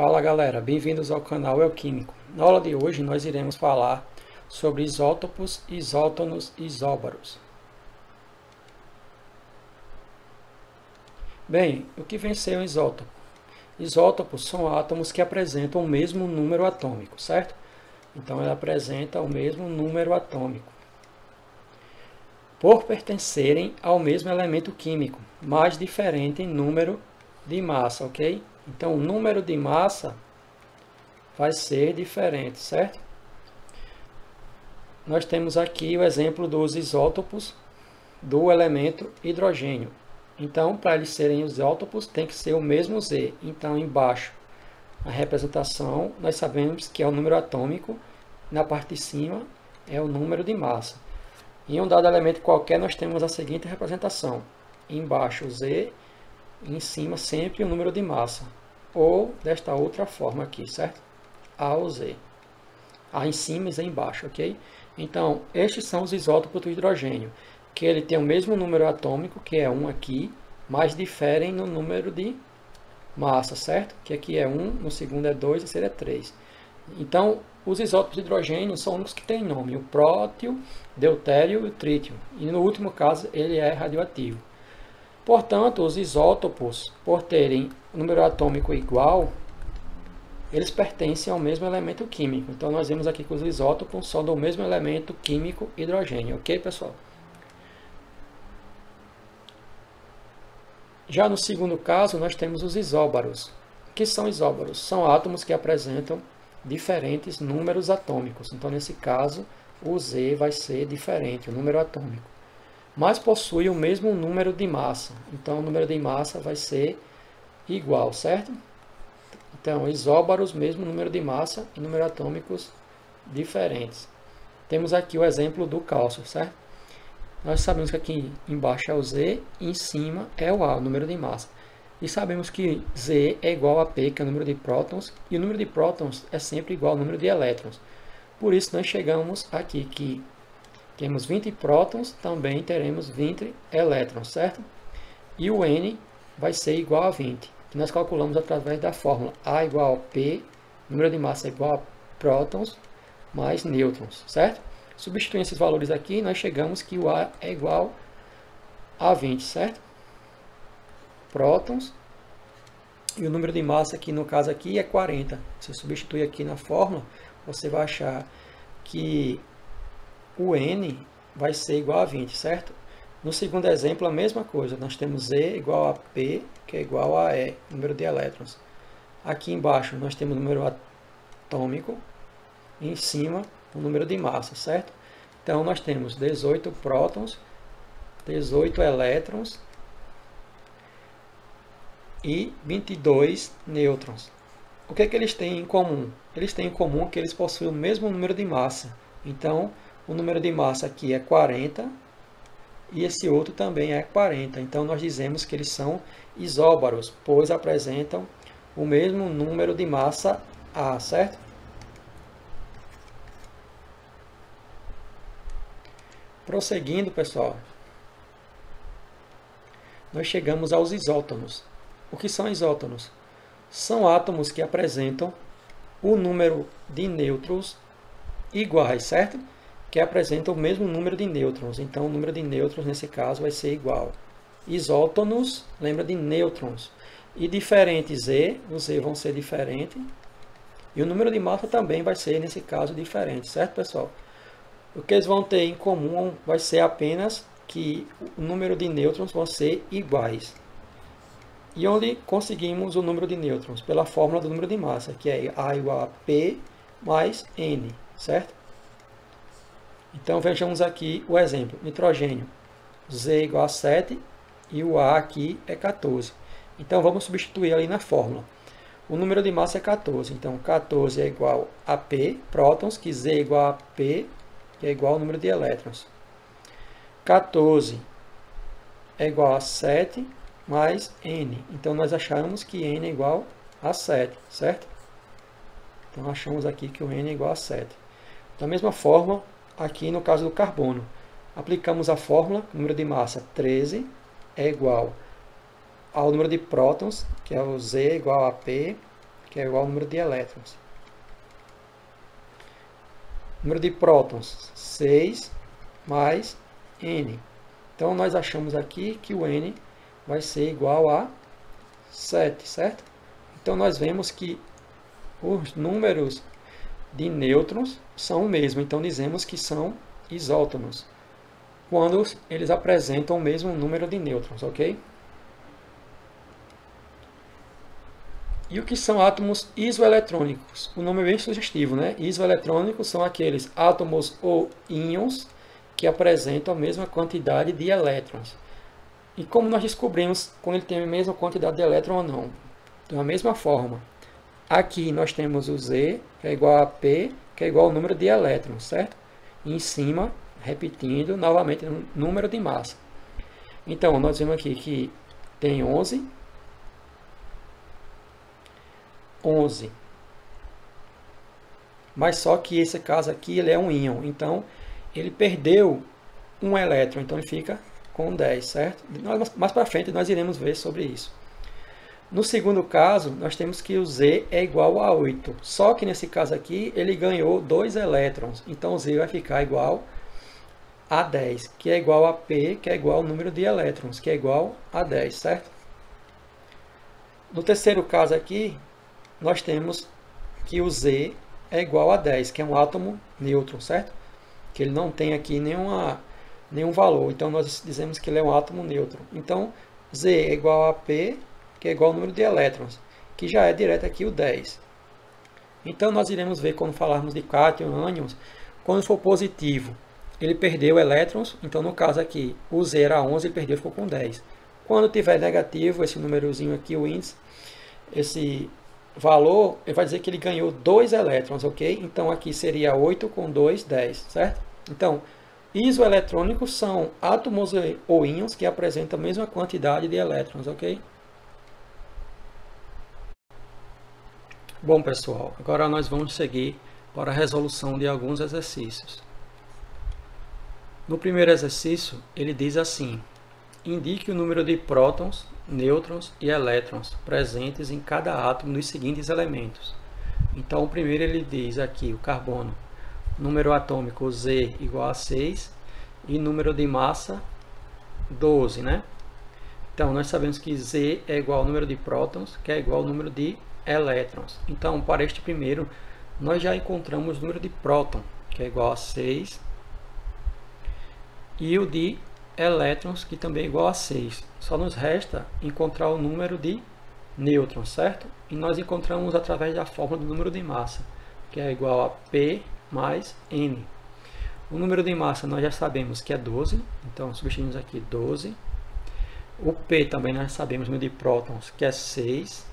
Fala galera, bem-vindos ao canal Euquímico. Na aula de hoje nós iremos falar sobre isótopos, isótonos e isóbaros. Bem, o que vem ser um isótopo? Isótopos são átomos que apresentam o mesmo número atômico, certo? Então ele apresenta o mesmo número atômico, por pertencerem ao mesmo elemento químico, mas diferente em número de massa, ok? Então o número de massa vai ser diferente, certo? Nós temos aqui o exemplo dos isótopos do elemento hidrogênio. Então, para eles serem isótopos, tem que ser o mesmo Z. Então, embaixo, a representação, nós sabemos que é o número atômico, na parte de cima é o número de massa. Em um dado elemento qualquer, nós temos a seguinte representação. Embaixo o Z, em cima sempre o número de massa. Ou desta outra forma aqui, certo? A ou Z. A em cima e Z embaixo, ok? Então, estes são os isótopos do hidrogênio, que ele tem o mesmo número atômico, que é 1 aqui, mas diferem no número de massa, certo? Que aqui é 1, no segundo é 2 e seria 3. Então, os isótopos de hidrogênio são os que têm nome, o prótio, deutério e o trítio. E no último caso, ele é radioativo. Portanto, os isótopos, por terem o número atômico igual, eles pertencem ao mesmo elemento químico. Então, nós vemos aqui que os isótopos são do mesmo elemento químico hidrogênio. Ok, pessoal? Já no segundo caso, nós temos os isóbaros. O que são isóbaros? São átomos que apresentam diferentes números atômicos. Então, nesse caso, o Z vai ser diferente, o número atômico, mas possui o mesmo número de massa. Então, o número de massa vai ser igual, certo? Então, isóbaros, mesmo número de massa e número atômicos diferentes. Temos aqui o exemplo do cálcio, certo? Nós sabemos que aqui embaixo é o Z e em cima é o A, o número de massa. E sabemos que Z é igual a P, que é o número de prótons, e o número de prótons é sempre igual ao número de elétrons. Por isso, nós chegamos aqui que temos 20 prótons, também teremos 20 elétrons, certo? E o N vai ser igual a 20, que nós calculamos através da fórmula A igual a P, número de massa é igual a prótons, mais nêutrons, certo? Substituindo esses valores aqui, nós chegamos que o A é igual a 20, certo? Prótons, e o número de massa aqui, no caso aqui, é 40. Você substitui aqui na fórmula, você vai achar que o N vai ser igual a 20, certo? No segundo exemplo, a mesma coisa. Nós temos Z igual a P, que é igual a E, número de elétrons. Aqui embaixo, nós temos o número atômico. E em cima, o número de massa, certo? Então, nós temos 18 prótons, 18 elétrons e 22 nêutrons. O que é que eles têm em comum? Eles têm em comum que eles possuem o mesmo número de massa. Então, o número de massa aqui é 40 e esse outro também é 40. Então, nós dizemos que eles são isóbaros, pois apresentam o mesmo número de massa A, certo? Prosseguindo, pessoal, nós chegamos aos isótonos. O que são isótonos? São átomos que apresentam o número de nêutrons iguais, certo? Que apresentam o mesmo número de nêutrons. Então, o número de nêutrons, nesse caso, vai ser igual. Isótonos, lembra de nêutrons. E diferente Z, os Z vão ser diferentes. E o número de massa também vai ser, nesse caso, diferente, certo, pessoal? O que eles vão ter em comum vai ser apenas que o número de nêutrons vão ser iguais. E onde conseguimos o número de nêutrons? Pela fórmula do número de massa, que é A igual a P mais N, certo? Então vejamos aqui o exemplo. Nitrogênio, Z igual a 7 e o A aqui é 14. Então vamos substituir ali na fórmula. O número de massa é 14, então 14 é igual a P, prótons, que Z é igual a P, que é igual ao número de elétrons. 14 é igual a 7 mais N. Então, nós achamos que N é igual a 7, certo? Então, achamos aqui que o N é igual a 7. Da mesma forma, aqui no caso do carbono, aplicamos a fórmula, número de massa 13 é igual ao número de prótons, que é o Z igual a P, que é igual ao número de elétrons. Número de prótons, 6 mais N. Então, nós achamos aqui que o N vai ser igual a 7, certo? Então, nós vemos que os números de nêutrons são o mesmo. Então, dizemos que são isótonos quando eles apresentam o mesmo número de nêutrons, ok? E o que são átomos isoeletrônicos? O nome é bem sugestivo, né? Isoeletrônicos são aqueles átomos ou íons que apresentam a mesma quantidade de elétrons. E como nós descobrimos quando ele tem a mesma quantidade de elétrons ou não? Da mesma forma, aqui nós temos o Z, que é igual a P, que é igual ao número de elétrons, certo? E em cima, repetindo, novamente, o número de massa. Então, nós vemos aqui que tem 11. Mas só que esse caso aqui ele é um íon, então ele perdeu um elétron, então ele fica com 10, certo? Mais para frente nós iremos ver sobre isso. No segundo caso, nós temos que o Z é igual a 8, só que nesse caso aqui ele ganhou 2 elétrons, então o Z vai ficar igual a 10, que é igual a P, que é igual ao número de elétrons, que é igual a 10, certo? No terceiro caso aqui, nós temos que o Z é igual a 10, que é um átomo nêutron, certo? Que ele não tem aqui nenhum valor, então nós dizemos que ele é um átomo nêutron. Então, Z é igual a P, que é igual ao número de elétrons, que já é direto aqui o 10. Então, nós iremos ver quando falarmos de cátion, ânions, quando for positivo, ele perdeu elétrons, então no caso aqui, o Z era 11, ele perdeu, ficou com 10. Quando tiver negativo, esse númerozinho aqui, o índice, esse valor, ele vai dizer que ele ganhou 2 elétrons, ok? Então aqui seria 8 com 2, 10, certo? Então, isoeletrônicos são átomos ou íons que apresentam a mesma quantidade de elétrons, ok? Bom, pessoal, agora nós vamos seguir para a resolução de alguns exercícios. No primeiro exercício, ele diz assim: indique o número de prótons, nêutrons e elétrons presentes em cada átomo dos seguintes elementos. Então, o primeiro ele diz aqui, o carbono, número atômico Z igual a 6 e número de massa 12, né? Então, nós sabemos que Z é igual ao número de prótons, que é igual ao número de elétrons. Então, para este primeiro, nós já encontramos o número de próton, que é igual a 6, e o de elétrons, que também é igual a 6. Só nos resta encontrar o número de nêutrons, certo? E nós encontramos através da fórmula do número de massa, que é igual a P mais N. O número de massa nós já sabemos que é 12, então substituímos aqui 12. O P também nós sabemos, o número de prótons, que é 6.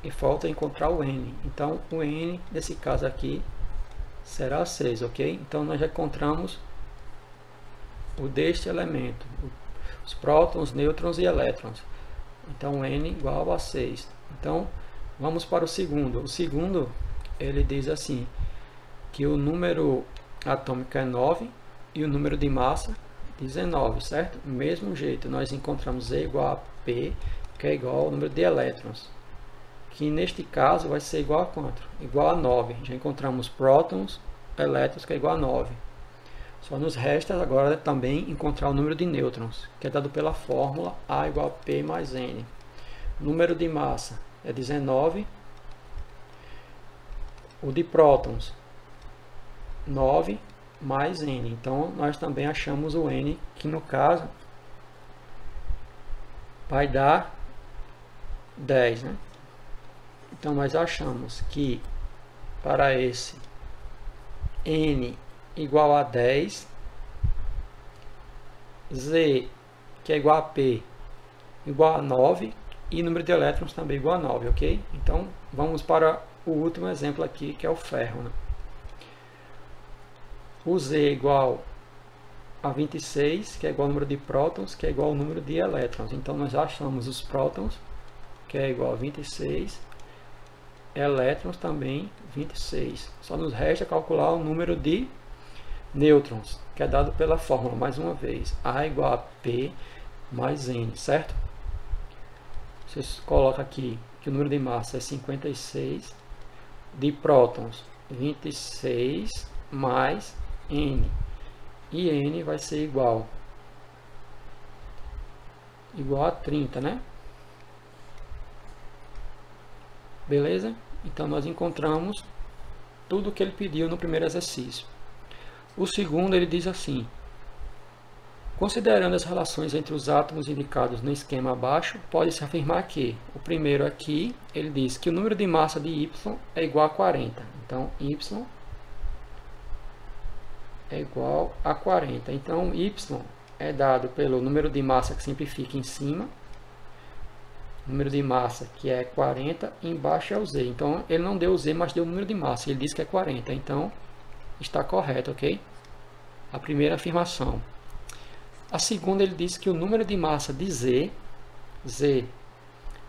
E falta encontrar o N. Então, o N, nesse caso aqui, será 6, ok? Então, nós já encontramos o deste elemento, os prótons, nêutrons e elétrons. Então, N igual a 6. Então, vamos para o segundo. O segundo, ele diz assim, que o número atômico é 9 e o número de massa 19, certo? Do mesmo jeito, nós encontramos Z igual a P, que é igual ao número de elétrons, que neste caso vai ser igual a quanto? Igual a 9. Já encontramos prótons, elétrons, que é igual a 9. Só nos resta agora também encontrar o número de nêutrons, que é dado pela fórmula A igual a P mais N. O número de massa é 19. O de prótons, 9 mais N. Então, nós também achamos o N, que no caso vai dar 10, né? Então, nós achamos que para esse N igual a 10, Z, que é igual a P, igual a 9, e número de elétrons também igual a 9, ok? Então, vamos para o último exemplo aqui, que é o ferro, né? O Z é igual a 26, que é igual ao número de prótons, que é igual ao número de elétrons. Então, nós achamos os prótons, que é igual a 26, elétrons também 26. Só nos resta calcular o número de nêutrons, que é dado pela fórmula, mais uma vez, A igual a P mais N, certo? Vocês colocam aqui que o número de massa é 56, de prótons 26 mais N. E N vai ser igual a 30, né? Beleza? Então nós encontramos tudo o que ele pediu no primeiro exercício. O segundo, ele diz assim: considerando as relações entre os átomos indicados no esquema abaixo, pode-se afirmar que, o primeiro aqui, ele diz que o número de massa de Y é igual a 40. Então, Y é igual a 40. Então, Y é dado pelo número de massa que sempre fica em cima, número de massa que é 40, embaixo é o Z. Então, ele não deu o Z, mas deu o número de massa. Ele diz que é 40. Então, está correto, ok? A primeira afirmação. A segunda, ele diz que o número de massa de Z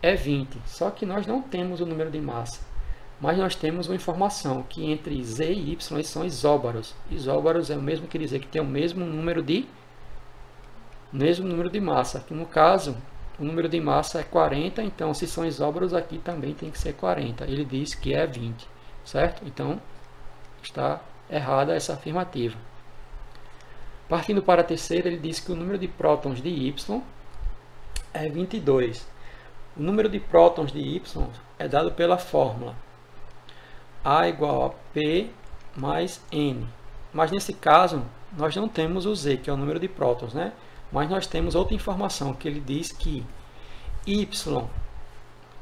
é 20. Só que nós não temos o número de massa. Mas nós temos uma informação que entre Z e Y eles são isóbaros. Isóbaros é o mesmo que dizer que tem o mesmo número de massa. Aqui no caso, o número de massa é 40, então se são isóbaros aqui também tem que ser 40. Ele diz que é 20, certo? Então, está errada essa afirmativa. Partindo para a terceira, ele diz que o número de prótons de Y é 22. O número de prótons de Y é dado pela fórmula A igual a P mais N. Mas nesse caso, nós não temos o Z, que é o número de prótons, né? Mas nós temos outra informação, que ele diz que Y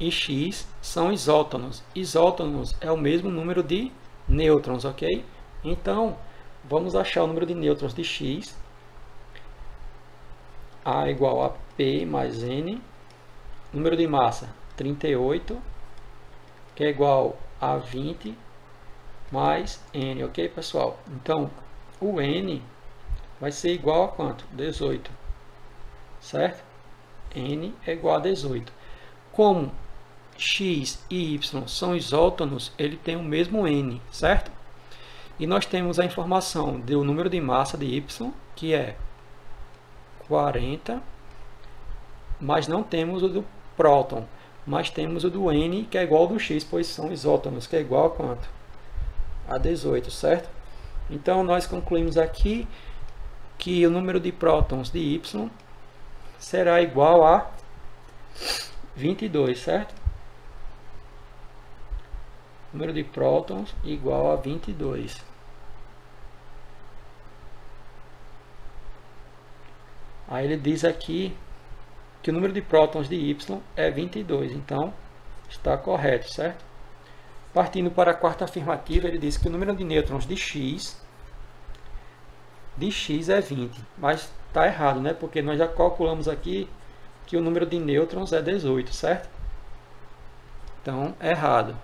e X são isótonos. Isótonos é o mesmo número de nêutrons, ok? Então, vamos achar o número de nêutrons de X. A igual a P mais N. Número de massa, 38, que é igual a 20 mais N, ok, pessoal? Então, o N vai ser igual a quanto? 18, certo? N é igual a 18. Como X e Y são isótonos, ele tem o mesmo N, certo? E nós temos a informação do número de massa de Y, que é 40, mas não temos o do próton, mas temos o do N, que é igual ao do X, pois são isótonos, que é igual a quanto? A 18, certo? Então, nós concluímos aqui que o número de prótons de Y será igual a 22, certo? Número de prótons igual a 22. Aí ele diz aqui que o número de prótons de Y é 22, então está correto, certo? Partindo para a quarta afirmativa, ele diz que o número de nêutrons de X é 20, mas está errado, né? Porque nós já calculamos aqui que o número de nêutrons é 18, certo? Então, é errado.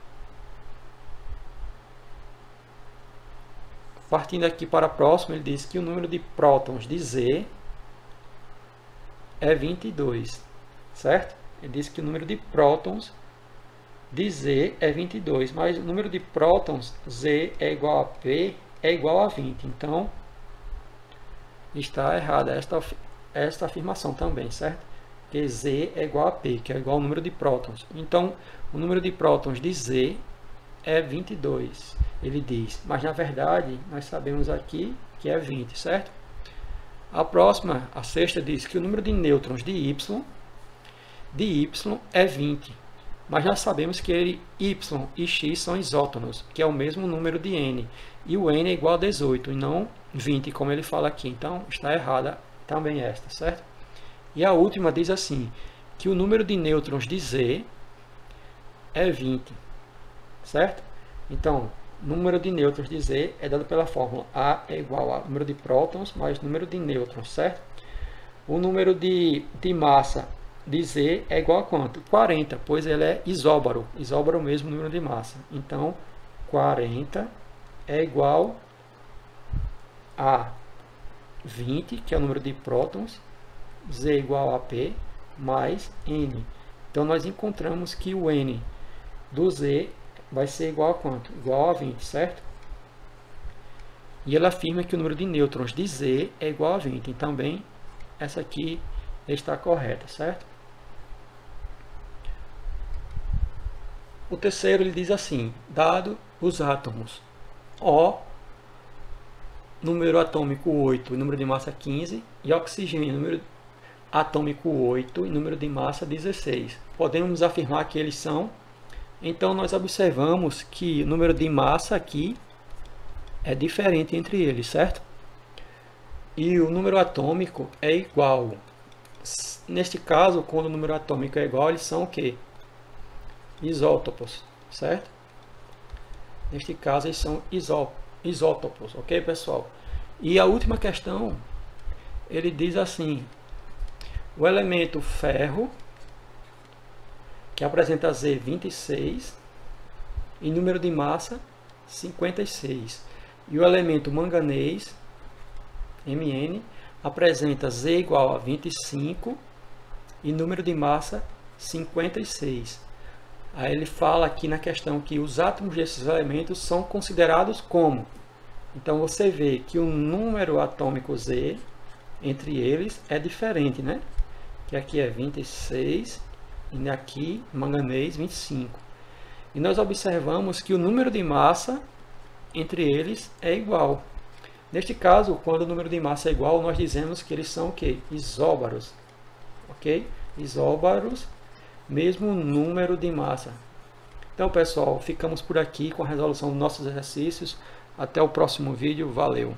Partindo aqui para a próxima, ele diz que o número de prótons de Z é 22, certo? Ele diz que o número de prótons de Z é 22, mas o número de prótons Z é igual a P é igual a 20. Então, está errada esta afirmação também, certo? Que Z é igual a P, que é igual ao número de prótons. Então, o número de prótons de Z é 22, ele diz. Mas, na verdade, nós sabemos aqui que é 20, certo? A próxima, a sexta, diz que o número de nêutrons de Y é 20. Mas nós sabemos que Y e X são isótonos, que é o mesmo número de N. E o N é igual a 18, e não 20, como ele fala aqui. Então, está errada também esta, certo? E a última diz assim, que o número de nêutrons de Z é 20, certo? Então, número de nêutrons de Z é dado pela fórmula A é igual a número de prótons mais número de nêutrons, certo? O número de massa de Z é igual a quanto? 40, pois ele é isóbaro. Isóbaro é o mesmo número de massa. Então, 40 é igual a 20, que é o número de prótons, Z é igual a P, mais N. Então, nós encontramos que o N do Z vai ser igual a quanto? Igual a 20, certo? E ele afirma que o número de nêutrons de Z é igual a 20. Então, também, essa aqui está correta, certo? O terceiro ele diz assim, dado os átomos O, número atômico 8 e número de massa 15, e oxigênio, número atômico 8 e número de massa 16. Podemos afirmar que eles são. Então nós observamos que o número de massa aqui é diferente entre eles, certo? E o número atômico é igual. Neste caso, quando o número atômico é igual, eles são o quê? Isótopos, certo? Neste caso, eles são isótopos, ok, pessoal? E a última questão, ele diz assim, o elemento ferro, que apresenta Z 26, e número de massa 56. E o elemento manganês, Mn, apresenta Z igual a 25 e número de massa 56. Aí ele fala aqui na questão que os átomos desses elementos são considerados como. Então você vê que o número atômico Z entre eles é diferente, né? Que aqui é 26 e aqui manganês 25. E nós observamos que o número de massa entre eles é igual. Neste caso, quando o número de massa é igual, nós dizemos que eles são o quê? Isóbaros. Ok? Isóbaros, mesmo número de massa. Então, pessoal, ficamos por aqui com a resolução dos nossos exercícios. Até o próximo vídeo. Valeu!